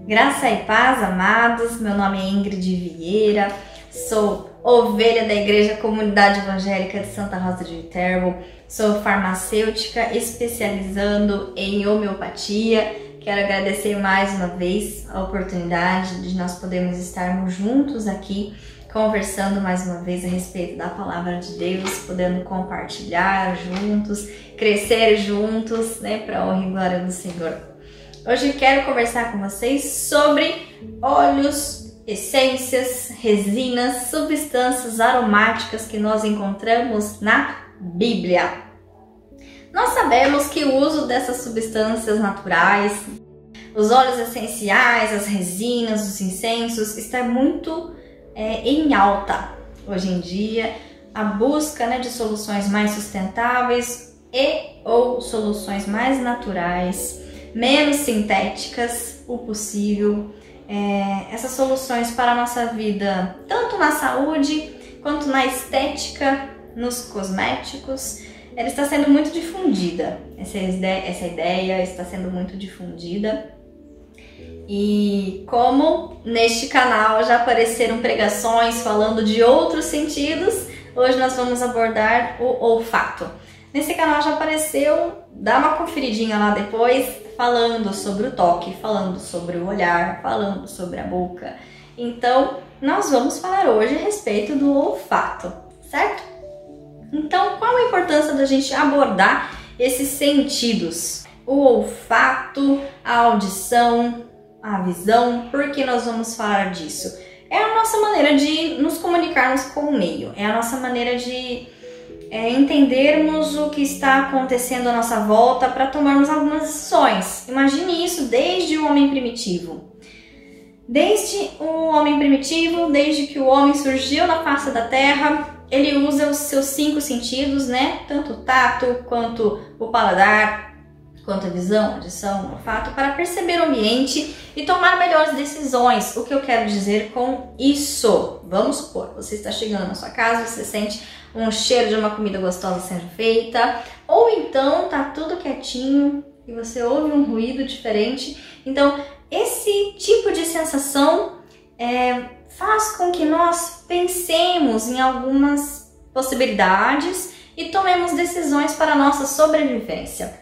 Graça e paz, amados. Meu nome é Ingrid Vieira, sou ovelha da Igreja Comunidade Evangélica de Santa Rosa de Viterbo, sou farmacêutica especializando em homeopatia. Quero agradecer mais uma vez a oportunidade de nós podermos estarmos juntos aqui, conversando mais uma vez a respeito da Palavra de Deus, podendo compartilhar juntos, crescer juntos, para a honra e glória do Senhor. Hoje quero conversar com vocês sobre óleos, essências, resinas, substâncias aromáticas que nós encontramos na Bíblia. Nós sabemos que o uso dessas substâncias naturais, os óleos essenciais, as resinas, os incensos, está muito em alta hoje em dia. A busca de soluções mais sustentáveis ou soluções mais naturais, menos sintéticas, o possível. Essas soluções para a nossa vida, tanto na saúde quanto na estética, nos cosméticos, ela está sendo muito difundida. Essa ideia está sendo muito difundida. E como neste canal já apareceram pregações falando de outros sentidos, hoje nós vamos abordar o olfato. Nesse canal já apareceu, dá uma conferidinha lá depois, falando sobre o toque, falando sobre o olhar, falando sobre a boca. Então, nós vamos falar hoje a respeito do olfato, certo? Então, qual a importância da gente abordar esses sentidos? O olfato, a audição, a visão. Por que nós vamos falar disso? É a nossa maneira de nos comunicarmos com o meio, é a nossa maneira de entendermos o que está acontecendo à nossa volta para tomarmos algumas decisões. Imagine isso desde o homem primitivo. Desde que o homem surgiu na face da terra, ele usa os seus 5 sentidos, tanto o tato, quanto o paladar, quanto a visão, audição, olfato, para perceber o ambiente e tomar melhores decisões. O que eu quero dizer com isso? Vamos supor, você está chegando na sua casa, você sente um cheiro de uma comida gostosa sendo feita, ou então tá tudo quietinho e você ouve um ruído diferente. Então, esse tipo de sensação faz com que nós pensemos em algumas possibilidades e tomemos decisões para a nossa sobrevivência.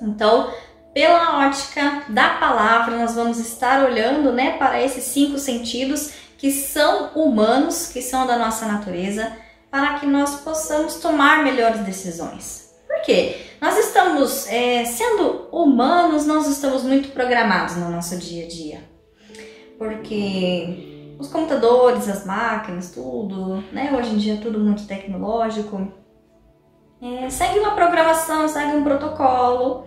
Então, pela ótica da palavra, nós vamos estar olhando para esses 5 sentidos que são humanos, que são da nossa natureza, para que nós possamos tomar melhores decisões. Por quê? Nós estamos, sendo humanos, nós estamos muito programados no nosso dia a dia. Porque os computadores, as máquinas, tudo, hoje em dia é tudo muito tecnológico, segue uma programação, segue um protocolo,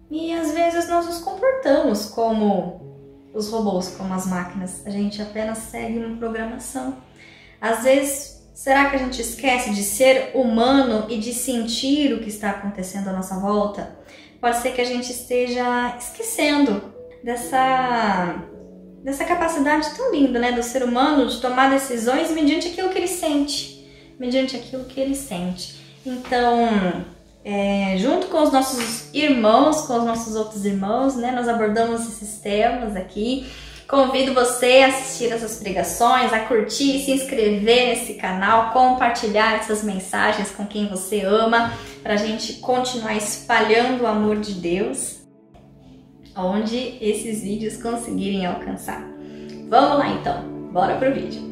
e às vezes nós nos comportamos como os robôs, como as máquinas. A gente apenas segue uma programação. Às vezes, será que a gente esquece de ser humano e de sentir o que está acontecendo à nossa volta? Pode ser que a gente esteja esquecendo dessa capacidade tão linda, do ser humano de tomar decisões mediante aquilo que ele sente. Então, junto com os nossos irmãos, com os nossos outros irmãos, nós abordamos esses temas aqui. Convido você a assistir essas pregações, a curtir, se inscrever nesse canal, compartilhar essas mensagens com quem você ama, para a gente continuar espalhando o amor de Deus, onde esses vídeos conseguirem alcançar. Vamos lá então, bora pro vídeo.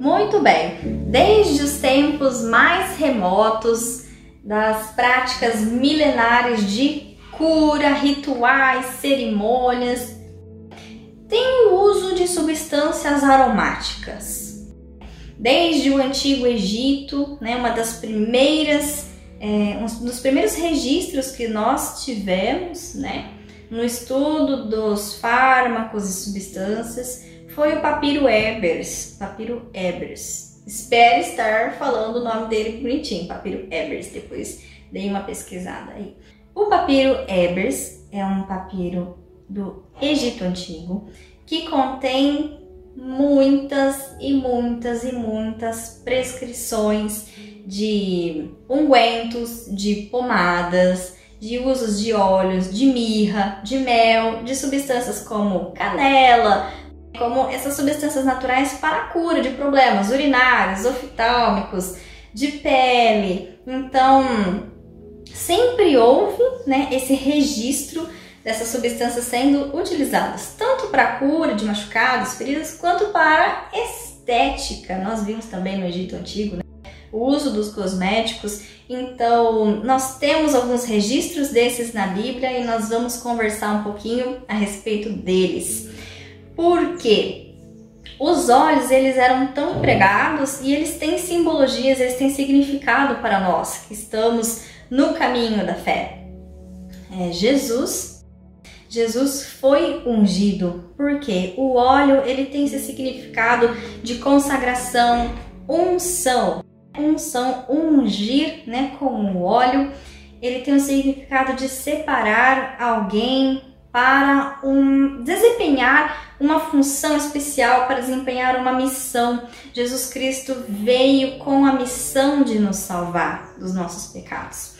Muito bem, desde os tempos mais remotos, das práticas milenares de cura, rituais, cerimônias, tem o uso de substâncias aromáticas. Desde o Antigo Egito, um dos primeiros registros que nós tivemos, no estudo dos fármacos e substâncias, foi o papiro Ebers. Espero estar falando o nome dele bonitinho, papiro Ebers, depois dei uma pesquisada aí. O papiro Ebers é um papiro do Egito Antigo que contém muitas e muitas e muitas prescrições de ungüentos, de pomadas, de usos de óleos, de mirra, de mel, de substâncias como canela, como essas substâncias naturais para a cura de problemas urinários, oftálmicos, de pele. Então, sempre houve, né, esse registro dessas substâncias sendo utilizadas, tanto para a cura de machucados, feridas, quanto para estética. Nós vimos também no Egito Antigo, né, o uso dos cosméticos. Então, nós temos alguns registros desses na Bíblia e nós vamos conversar um pouquinho a respeito deles. Por quê? Os óleos, eles eram tão empregados e eles têm simbologias, eles têm significado para nós que estamos no caminho da fé. Jesus foi ungido, porque o óleo, ele tem esse significado de consagração, unção, ungir, né, com o óleo. Ele tem o significado de separar alguém para desempenhar uma função especial, para desempenhar uma missão. Jesus Cristo veio com a missão de nos salvar dos nossos pecados.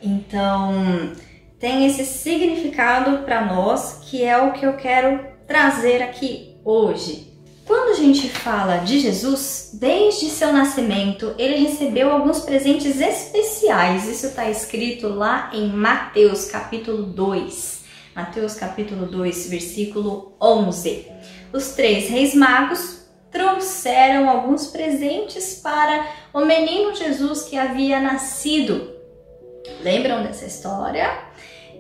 Então, tem esse significado para nós, que é o que eu quero trazer aqui hoje. Quando a gente fala de Jesus, desde seu nascimento, ele recebeu alguns presentes especiais. Isso está escrito lá em Mateus capítulo 2. Mateus capítulo 2, versículo 11. Os 3 reis magos trouxeram alguns presentes para o menino Jesus que havia nascido. Lembram dessa história?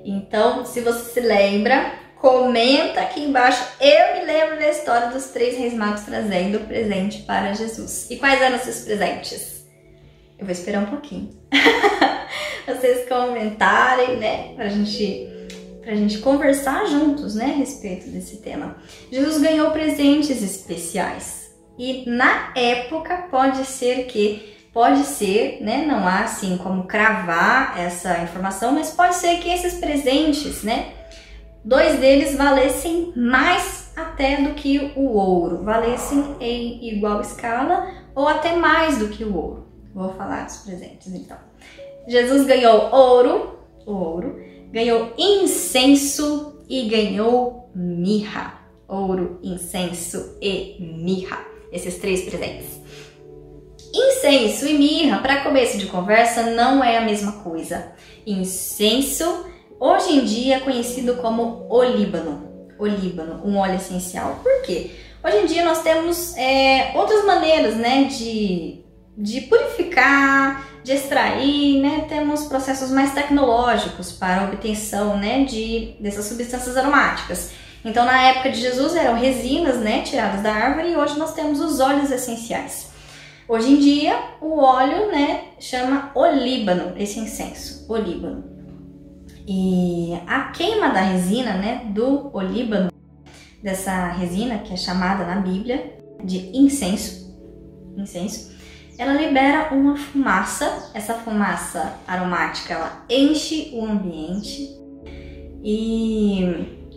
Então, se você se lembra, comenta aqui embaixo. Eu me lembro da história dos 3 reis magos trazendo presente para Jesus. E quais eram esses presentes? Eu vou esperar um pouquinho. Vocês comentarem, né? Pra gente conversar juntos, né? A respeito desse tema. Jesus ganhou presentes especiais. E na época pode ser, né? Não há assim como cravar essa informação, mas pode ser que esses presentes, né? 2 deles valessem mais até do que o ouro, valessem em igual escala ou até mais do que o ouro. Vou falar dos presentes então. Jesus ganhou ouro, ganhou incenso e ganhou mirra. Ouro, incenso e mirra. Esses 3 presentes. Incenso e mirra, para começo de conversa, não é a mesma coisa. Incenso, hoje em dia, é conhecido como olíbano, um óleo essencial. Por quê? Hoje em dia nós temos outras maneiras, né, de purificar, de extrair, né? Temos processos mais tecnológicos para a obtenção, né, dessas substâncias aromáticas. Então, na época de Jesus eram resinas, né, tiradas da árvore, e hoje nós temos os óleos essenciais. Hoje em dia, o óleo, né, chama olíbano, esse incenso, olíbano. E a queima da resina, né, do olíbano, dessa resina que é chamada na Bíblia de incenso, ela libera uma fumaça. Essa fumaça aromática, ela enche o ambiente. E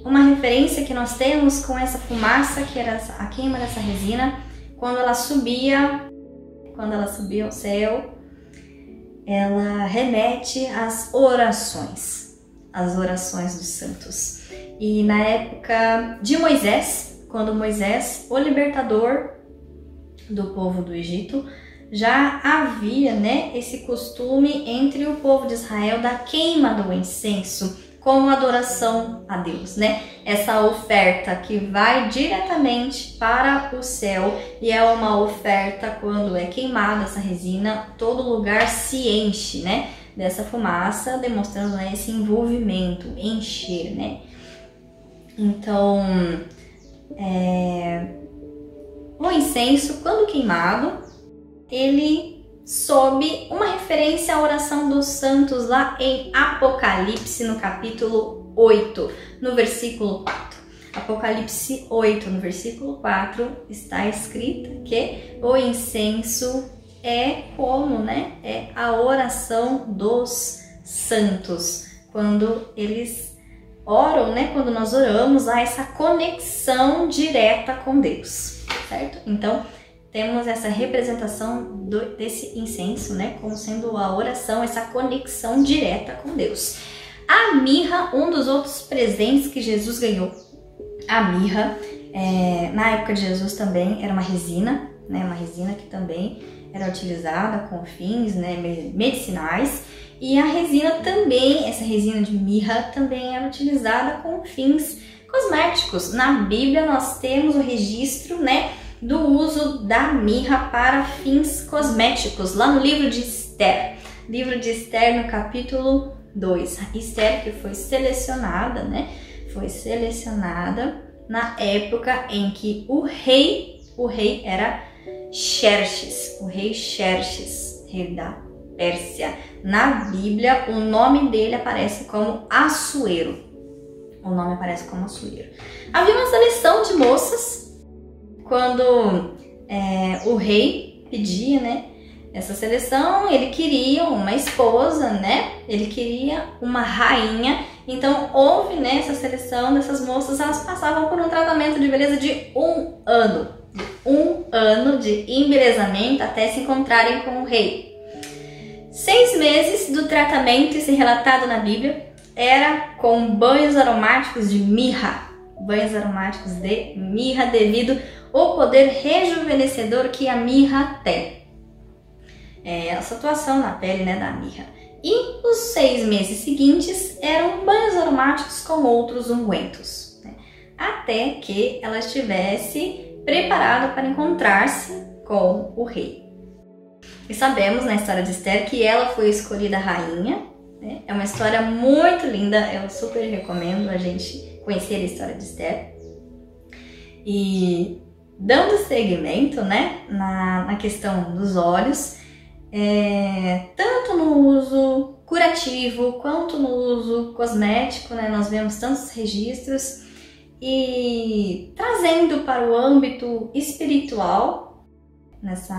uma referência que nós temos com essa fumaça, que era a queima dessa resina, quando ela subia ao céu, ela remete às orações dos santos. E na época de Moisés, quando Moisés, o libertador do povo do Egito, já havia, né, esse costume entre o povo de Israel da queima do incenso como adoração a Deus, né? Essa oferta que vai diretamente para o céu, e é uma oferta quando é queimada essa resina, todo lugar se enche, né, dessa fumaça, demonstrando, né, esse envolvimento, encher, né? Então, o incenso, quando queimado, ele sob uma referência à oração dos santos lá em Apocalipse, no capítulo 8, no versículo 4. Apocalipse 8, no versículo 4, está escrito que o incenso é como, né? É a oração dos santos, quando eles oram, né, quando nós oramos, há essa conexão direta com Deus, certo? Então, temos essa representação desse incenso, né, como sendo a oração, essa conexão direta com Deus. A mirra, um dos outros presentes que Jesus ganhou. A mirra, na época de Jesus também era uma resina, né, uma resina que também era utilizada com fins, né, medicinais. E a resina também, essa resina de mirra também era utilizada com fins cosméticos. Na Bíblia nós temos o registro, né, do uso da mirra para fins cosméticos, lá no livro de Esther. Livro de Esther, no capítulo 2. Esther, que foi selecionada, né? Foi selecionada na época em que o rei era Xerxes, o rei Xerxes, rei da Pérsia. Na Bíblia, o nome dele aparece como Assuero. O nome aparece como Assuero. Havia uma seleção de moças quando o rei pedia, né, essa seleção. Ele queria uma esposa, né, ele queria uma rainha. Então houve, né, essa seleção dessas moças. Elas passavam por um tratamento de beleza de 1 ano. De 1 ano de embelezamento até se encontrarem com o rei. 6 meses do tratamento, esse relatado na Bíblia, era com banhos aromáticos de mirra. Banhos aromáticos de mirra devido ao poder rejuvenescedor que a mirra tem. Essa atuação na pele, né, da mirra. E os 6 meses seguintes eram banhos aromáticos com outros ungüentos, né, até que ela estivesse preparada para encontrar-se com o rei. E sabemos na história de Esther que ela foi escolhida rainha, né? É uma história muito linda, eu super recomendo a gente conhecer a história de Esther. E dando seguimento, né, na questão dos óleos, tanto no uso curativo quanto no uso cosmético, né, nós vemos tantos registros. E trazendo para o âmbito espiritual nesse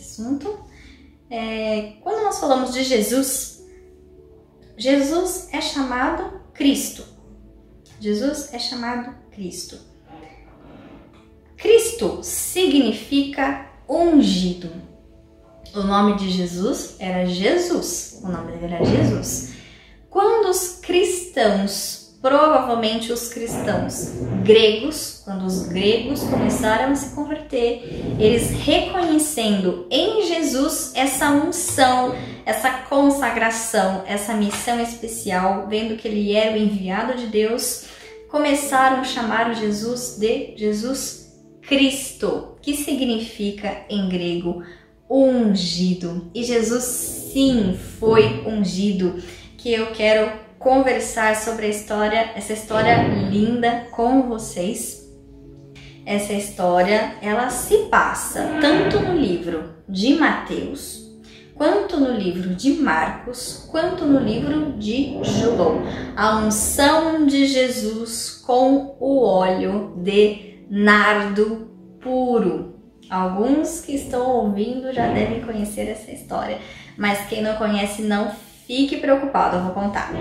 assunto, quando nós falamos de Jesus, Jesus é chamado Cristo. Jesus é chamado Cristo. Cristo significa ungido. O nome de Jesus era Jesus. O nome dele era Jesus. Quando os cristãos, provavelmente os cristãos gregos, quando os gregos começaram a se converter, eles reconhecendo em Jesus essa unção, essa consagração, essa missão especial, vendo que ele era o enviado de Deus, começaram a chamar o Jesus de Jesus Cristo, que significa em grego ungido. E Jesus sim foi ungido, que eu quero conversar sobre essa história linda com vocês. Essa história, ela se passa tanto no livro de Mateus, quanto no livro de Marcos, quanto no livro de João. A unção de Jesus com o óleo de nardo puro. Alguns que estão ouvindo já devem conhecer essa história, mas quem não conhece, não fique preocupado, eu vou contar.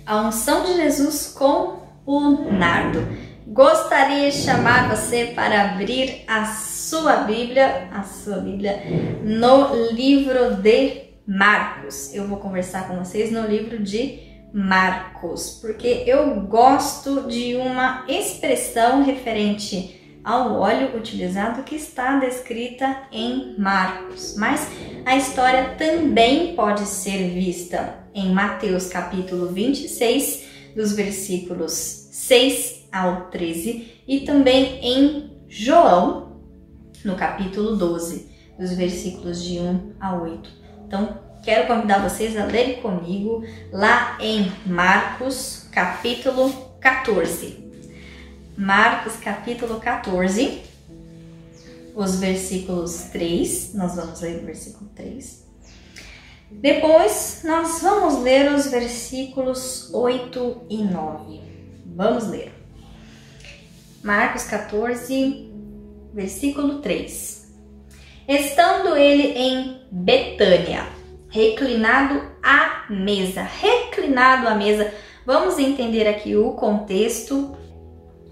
A unção de Jesus com o nardo. Gostaria de chamar você para abrir a sua Bíblia no livro de Marcos. Eu vou conversar com vocês no livro de Marcos, porque eu gosto de uma expressão referente ao óleo utilizado que está descrita em Marcos, mas a história também pode ser vista em Mateus capítulo 26, dos versículos 6 ao 13, e também em João, no capítulo 12, dos versículos de 1 a 8. Então, quero convidar vocês a lerem comigo lá em Marcos capítulo 14. Marcos capítulo 14, os versículos 3, nós vamos ler o versículo 3. Depois nós vamos ler os versículos 8 e 9. Vamos ler. Marcos 14, versículo 3. Estando ele em Betânia, reclinado à mesa, Vamos entender aqui o contexto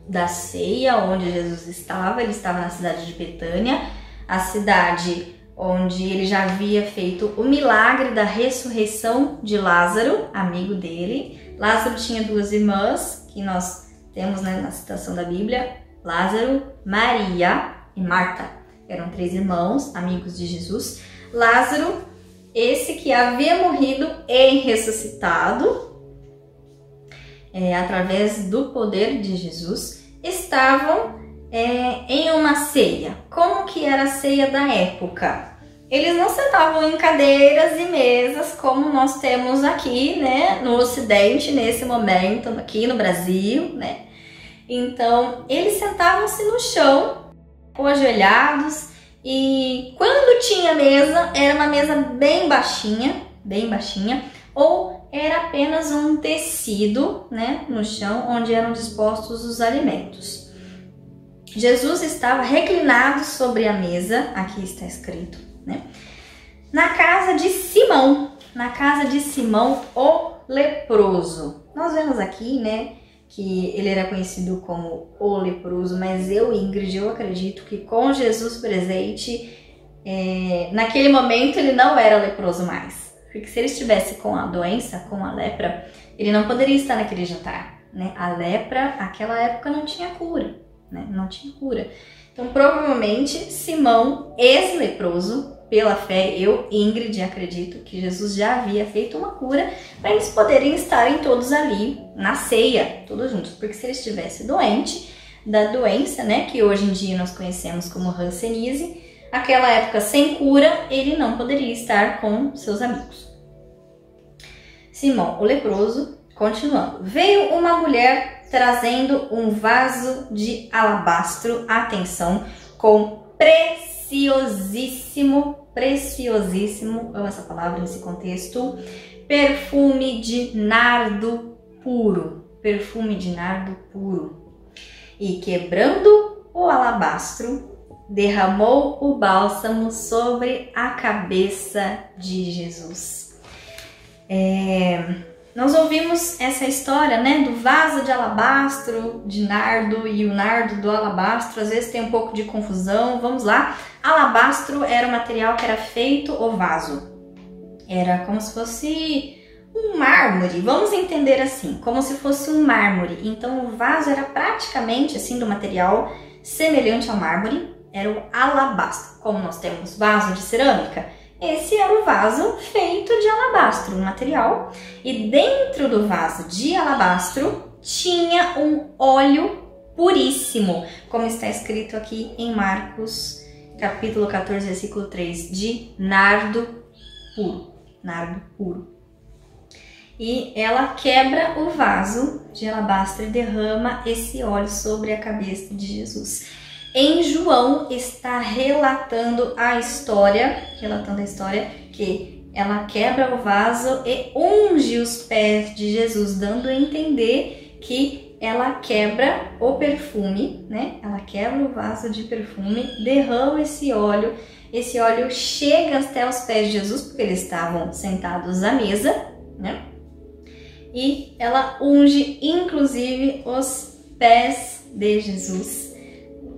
da ceia, onde Jesus estava. Ele estava na cidade de Betânia, a cidade onde ele já havia feito o milagre da ressurreição de Lázaro, amigo dele. Lázaro tinha duas irmãs, que nós temos, né, na citação da Bíblia, Lázaro, Maria e Marta. Eram 3 irmãos, amigos de Jesus. Lázaro, esse que havia morrido e ressuscitado, através do poder de Jesus, estavam em uma ceia. Como que era a ceia da época? Eles não sentavam em cadeiras e mesas como nós temos aqui, né, no Ocidente, nesse momento, aqui no Brasil, né? Então, eles sentavam-se no chão, ou ajoelhados, e quando tinha mesa, era uma mesa bem baixinha, ou era apenas um tecido, né, no chão, onde eram dispostos os alimentos. Jesus estava reclinado sobre a mesa, aqui está escrito, né, na casa de Simão, o leproso. Nós vemos aqui, né, que ele era conhecido como o leproso, mas eu, Ingrid, eu acredito que com Jesus presente, naquele momento ele não era leproso mais. Porque se ele estivesse com a doença, com a lepra, ele não poderia estar naquele jantar, né? A lepra, naquela época, não tinha cura, né? Não tinha cura. Então, provavelmente, Simão, ex-leproso, pela fé, eu, Ingrid, acredito que Jesus já havia feito uma cura para eles poderem estarem todos ali na ceia, todos juntos. Porque se ele estivesse doente, da doença, né, que hoje em dia nós conhecemos como hanseníase, aquela época sem cura, ele não poderia estar com seus amigos. Simão, o leproso, continuando. Veio uma mulher trazendo um vaso de alabastro, atenção, com preciosíssimo, amo essa palavra nesse contexto, perfume de nardo puro. E quebrando o alabastro, derramou o bálsamo sobre a cabeça de Jesus. Nós ouvimos essa história, né, do vaso de alabastro, de nardo, e o nardo do alabastro, às vezes tem um pouco de confusão. Vamos lá. Alabastro era o material que era feito o vaso. Era como se fosse um mármore, vamos entender assim, como se fosse um mármore. Então o vaso era praticamente assim do material semelhante ao mármore, era o alabastro. Como nós temos vaso de cerâmica, esse era o vaso feito de alabastro, um material, e dentro do vaso de alabastro tinha um óleo puríssimo, como está escrito aqui em Marcos, capítulo 14, versículo 3, de nardo puro. E ela quebra o vaso de alabastro e derrama esse óleo sobre a cabeça de Jesus. Em João está relatando a história que ela quebra o vaso e unge os pés de Jesus, dando a entender que ela quebra o perfume, né? Ela quebra o vaso de perfume, derrama esse óleo chega até os pés de Jesus, porque eles estavam sentados à mesa, né? E ela unge inclusive os pés de Jesus,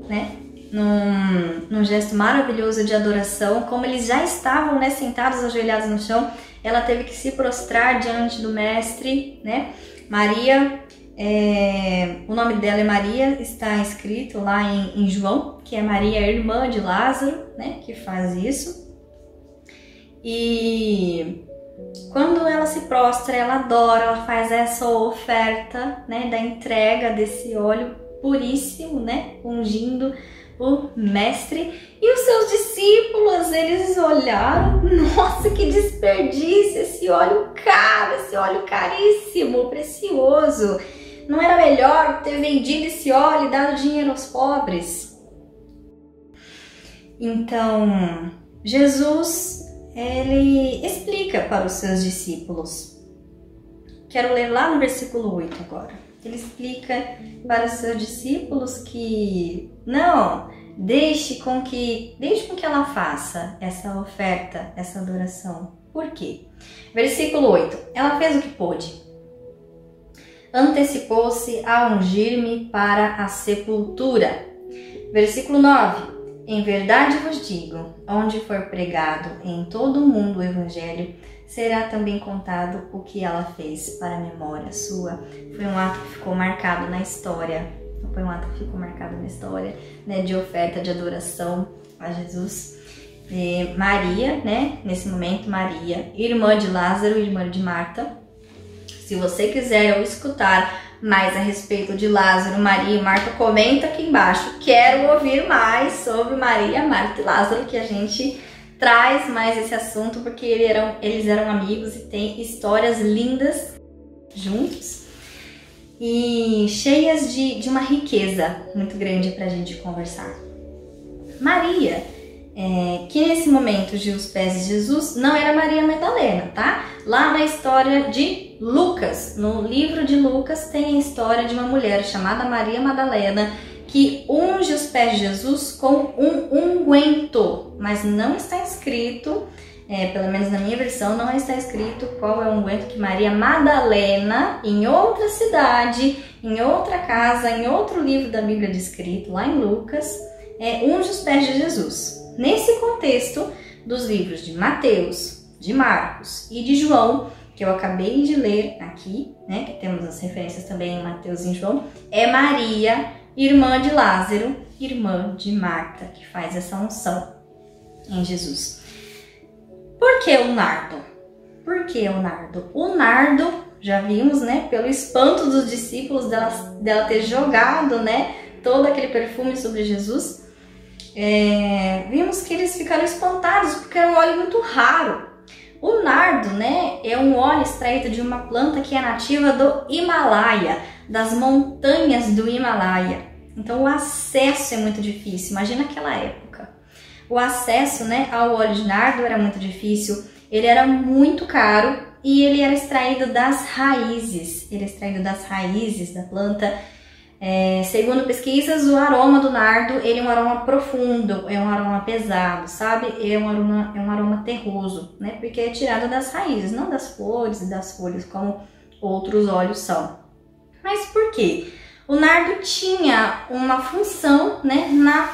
né? Num gesto maravilhoso de adoração, como eles já estavam, né, sentados, ajoelhados no chão, ela teve que se prostrar diante do mestre, né? Maria, o nome dela é Maria, está escrito lá em João, que é Maria, irmã de Lázaro, né, que faz isso. E quando ela se prostra, ela adora, ela faz essa oferta, né, da entrega desse óleo puríssimo, né, ungindo o mestre. E os seus discípulos, eles olharam, nossa, que desperdício, esse óleo caro, esse óleo caríssimo, precioso. Não era melhor ter vendido esse óleo e dado dinheiro aos pobres? Então, Jesus, ele explica para os seus discípulos. Quero ler lá no versículo 8 agora. Ele explica para os seus discípulos que não, deixe com que ela faça essa oferta, essa adoração. Por quê? Versículo 8. Ela fez o que pôde. antecipou-se a ungir-me para a sepultura. Versículo 9. Em verdade vos digo, onde for pregado em todo o mundo o evangelho, será também contado o que ela fez para a memória sua. Foi um ato que ficou marcado na história. Foi um ato que ficou marcado na história, né, de oferta de adoração a Jesus. E Maria, né, nesse momento, Maria, irmã de Lázaro, irmã de Marta. Se você quiser escutar mais a respeito de Lázaro, Maria e Marta, comenta aqui embaixo. Quero ouvir mais sobre Maria, Marta e Lázaro, que a gente traz mais esse assunto, porque eles eram amigos e têm histórias lindas juntos e cheias de uma riqueza muito grande para a gente conversar. Maria, que nesse momento ungiu os pés de Jesus, não era Maria Madalena, tá? Lá na história de Lucas, no livro de Lucas, tem a história de uma mulher chamada Maria Madalena que unge os pés de Jesus com um unguento, mas não está escrito, pelo menos na minha versão, não está escrito qual é o unguento que Maria Madalena, em outra cidade, em outra casa, em outro livro da Bíblia descrito, lá em Lucas, unge os pés de Jesus. Nesse contexto dos livros de Mateus, de Marcos e de João, que eu acabei de ler aqui, né, que temos as referências também em Mateus e em João, é Maria, irmã de Lázaro, irmã de Marta, que faz essa unção em Jesus. Por que o nardo? Por que o nardo? O nardo, já vimos, né, pelo espanto dos discípulos dela ter jogado, né, todo aquele perfume sobre Jesus, vimos que eles ficaram espantados porque era um óleo muito raro. O nardo, né, é um óleo extraído de uma planta que é nativa do Himalaia, das montanhas do Himalaia. Então o acesso é muito difícil. Imagina aquela época. O acesso, né, ao óleo de nardo era muito difícil. Ele era muito caro e ele era extraído das raízes. Ele é extraído das raízes da planta. Segundo pesquisas, o aroma do nardo, ele é um aroma profundo, é um aroma pesado, sabe? É um aroma terroso, né? Porque é tirado das raízes, não das flores e das folhas, como outros óleos são. Mas por quê? O nardo tinha uma função, né,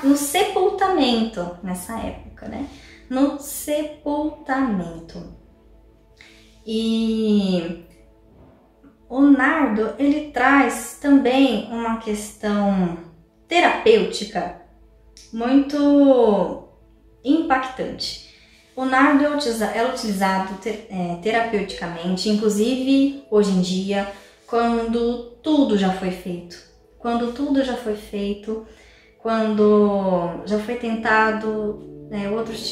no sepultamento, nessa época, né? No sepultamento. E o nardo, ele traz também uma questão terapêutica muito impactante. O nardo é utilizado terapeuticamente, inclusive hoje em dia, quando tudo já foi feito. Quando tudo já foi feito, quando já foi tentado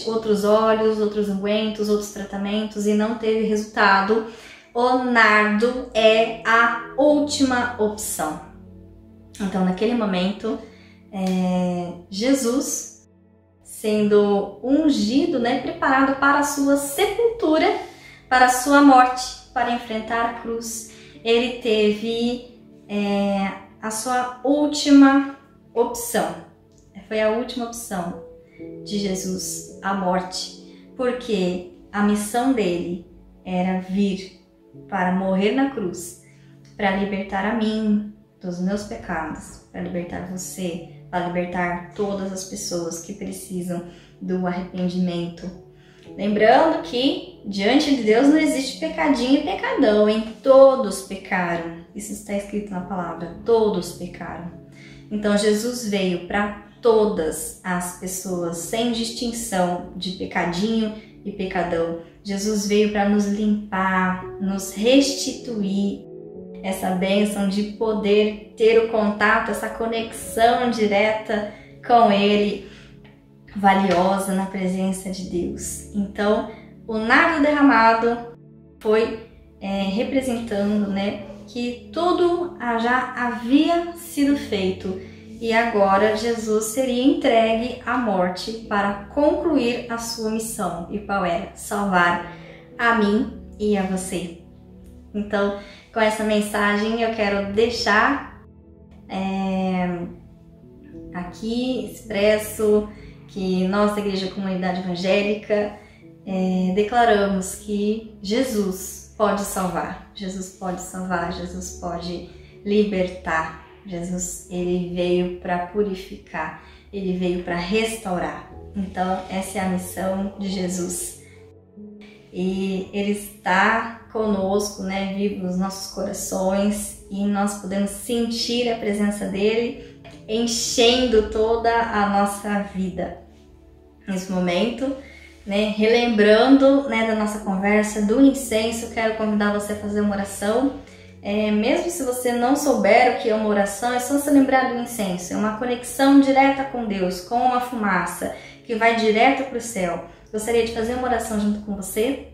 outros óleos, outros ungüentos, outros tratamentos e não teve resultado, o nardo é a última opção. Então, naquele momento, Jesus, sendo ungido, né, preparado para a sua sepultura, para a sua morte, para enfrentar a cruz, ele teve a sua última opção. Foi a última opção de Jesus, a morte, porque a missão dele era vir para morrer na cruz, para libertar a mim dos meus pecados, para libertar você, para libertar todas as pessoas que precisam do arrependimento. Lembrando que diante de Deus não existe pecadinho e pecadão, hein? Todos pecaram. Isso está escrito na palavra, todos pecaram. Então Jesus veio para todas as pessoas, sem distinção de pecadinho e pecadão. Jesus veio para nos limpar, nos restituir essa bênção de poder ter o contato, essa conexão direta com Ele, valiosa na presença de Deus. Então, o nardo derramado foi representando, né, que tudo já havia sido feito e agora Jesus seria entregue à morte para concluir a sua missão. E qual era? Salvar a mim e a você. Então, com essa mensagem eu quero deixar aqui expresso que nós da Igreja Comunidade Evangélica declaramos que Jesus pode salvar, Jesus pode salvar, Jesus pode libertar. Jesus, ele veio para purificar, ele veio para restaurar. Então, essa é a missão de Jesus. E ele está conosco, né, vivo nos nossos corações, e nós podemos sentir a presença dele enchendo toda a nossa vida. Nesse momento, né, relembrando, né, da nossa conversa do incenso, quero convidar você a fazer uma oração. Mesmo se você não souber o que é uma oração, é só se lembrar do incenso. É uma conexão direta com Deus, com uma fumaça que vai direto para o céu. Gostaria de fazer uma oração junto com você.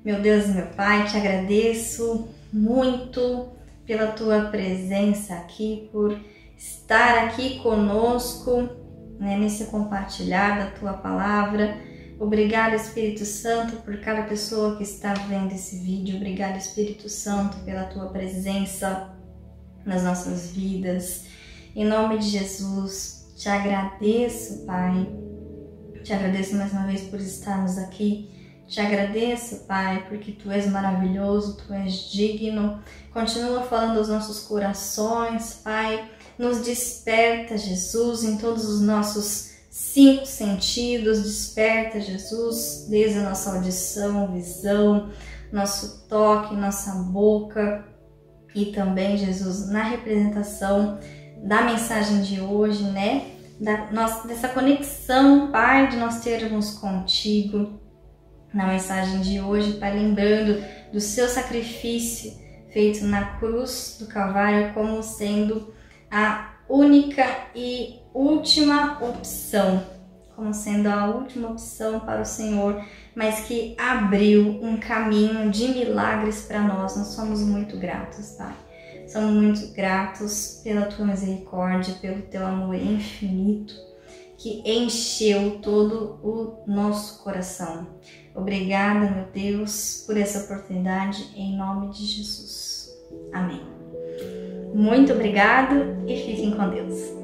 Meu Deus e meu Pai, te agradeço muito pela tua presença aqui, por estar aqui conosco, né, nesse compartilhar da tua palavra. Obrigada, Espírito Santo, por cada pessoa que está vendo esse vídeo. Obrigada, Espírito Santo, pela tua presença nas nossas vidas. Em nome de Jesus, te agradeço, Pai. Te agradeço mais uma vez por estarmos aqui. Te agradeço, Pai, porque Tu és maravilhoso, Tu és digno. Continua falando aos nossos corações, Pai. Nos desperta, Jesus, em todos os nossos 5 sentidos. Desperta, Jesus, desde a nossa audição, visão, nosso toque, nossa boca. E também, Jesus, na representação da mensagem de hoje, né? Dessa conexão, Pai, de nós termos contigo. Na mensagem de hoje, Pai, lembrando do seu sacrifício feito na cruz do Calvário como sendo a única e última opção, como sendo a última opção para o Senhor, mas que abriu um caminho de milagres para nós. Nós somos muito gratos, Pai. Somos muito gratos pela Tua misericórdia, pelo Teu amor infinito, que encheu todo o nosso coração. Obrigada, meu Deus, por essa oportunidade, em nome de Jesus. Amém. Muito obrigado e fiquem com Deus.